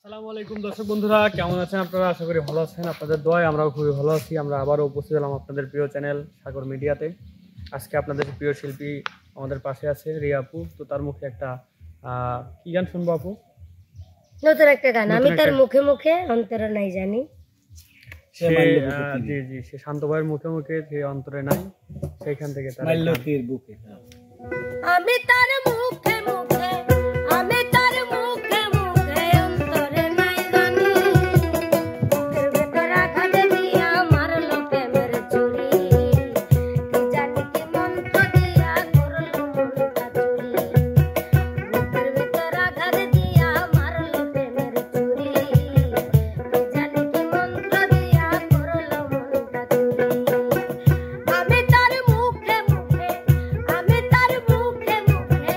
আসসালামু আলাইকুম দর্শক বন্ধুরা, কেমন আছেন আপনারা? আশা করি ভালো আছেন। আপনাদের দোয়ায় আমরাও খুবই ভালো আছি। আমরা আবারও উপস্থিত হলাম আপনাদের প্রিয় চ্যানেল সাগর মিডিয়াতে। আজকে আপনাদের প্রিয় শিল্পী আমাদের পাশে আছে রিয়া আপু। তো তার মুখে একটা কি গান শুনবো আপু? নতুন একটা গান, আমি তার মুখে মুখে অন্তরে নাই জানি। জি জি, সে শান্ত ভাইয়ের মুখে মুখে যে অন্তরে নাই, সেইখান থেকে তার বুকে। আমি তার মুখে মুখে, আমি তার মুখে মুখে অন্তরে নাই জানি। বুকের ভেতর আঘাত দিয়া মারলো প্রেমের ছুরি, কি জানি কি মন্ত্র দিয়া করলো মনটা চুরি। বুকের ভেতর আঘাত দিয়া মারলো প্রেমের ছুরি, কি জানি কি মন্ত্র দিয়া করলো মনটা চুরি। আমি তার মুখে মুখে, আমি তার মুখে মুখে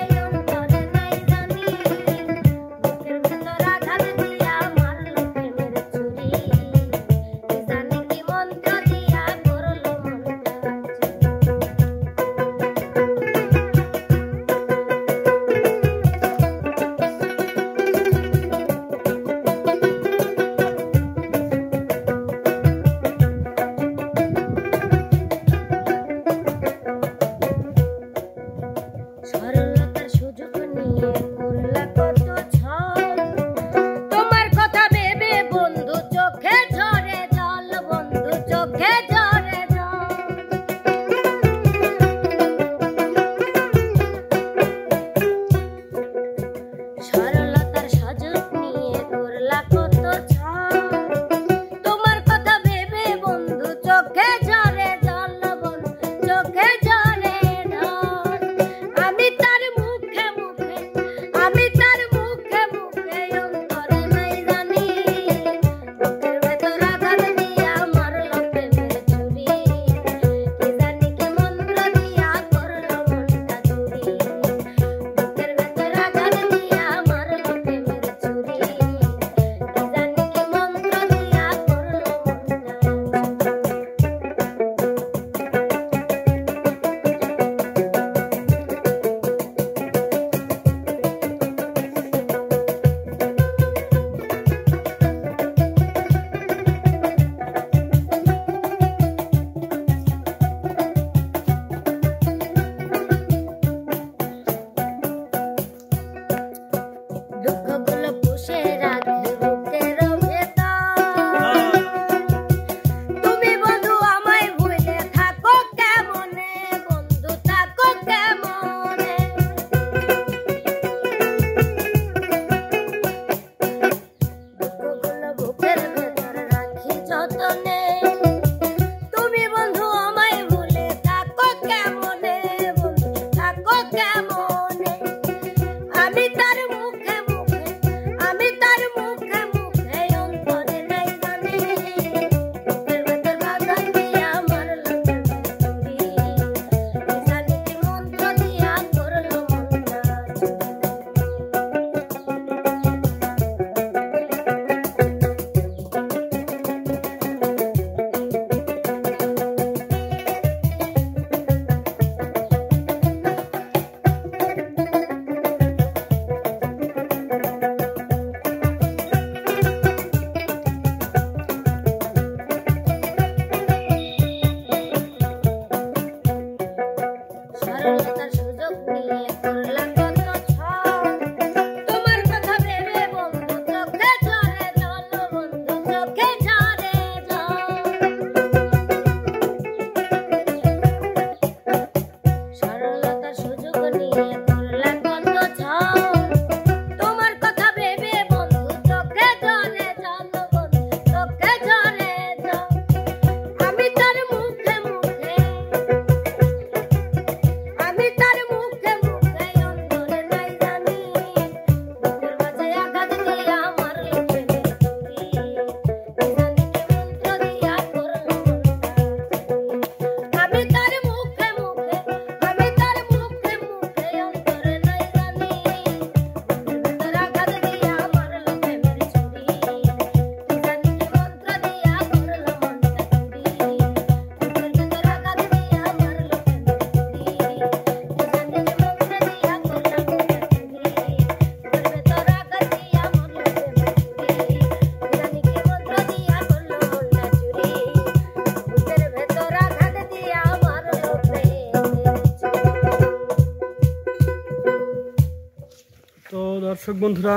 দর্শক বন্ধুরা,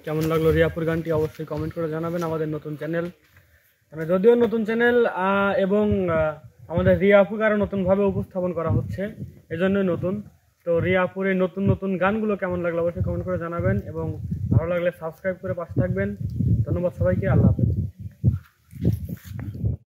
কেমন লাগলো রিয়াপুর গানটি অবশ্যই কমেন্ট করে জানাবেন। আমাদের নতুন চ্যানেল, মানে যদিও নতুন চ্যানেল এবং আমাদের রিয়াপুকে আরও নতুনভাবে উপস্থাপন করা হচ্ছে, এজন্যই নতুন। তো রিয়াপুর এই নতুন নতুন গানগুলো কেমন লাগলো অবশ্যই কমেন্ট করে জানাবেন এবং ভালো লাগলে সাবস্ক্রাইব করে পাশে থাকবেন। ধন্যবাদ সবাইকে, আল্লাহ হাফেজ।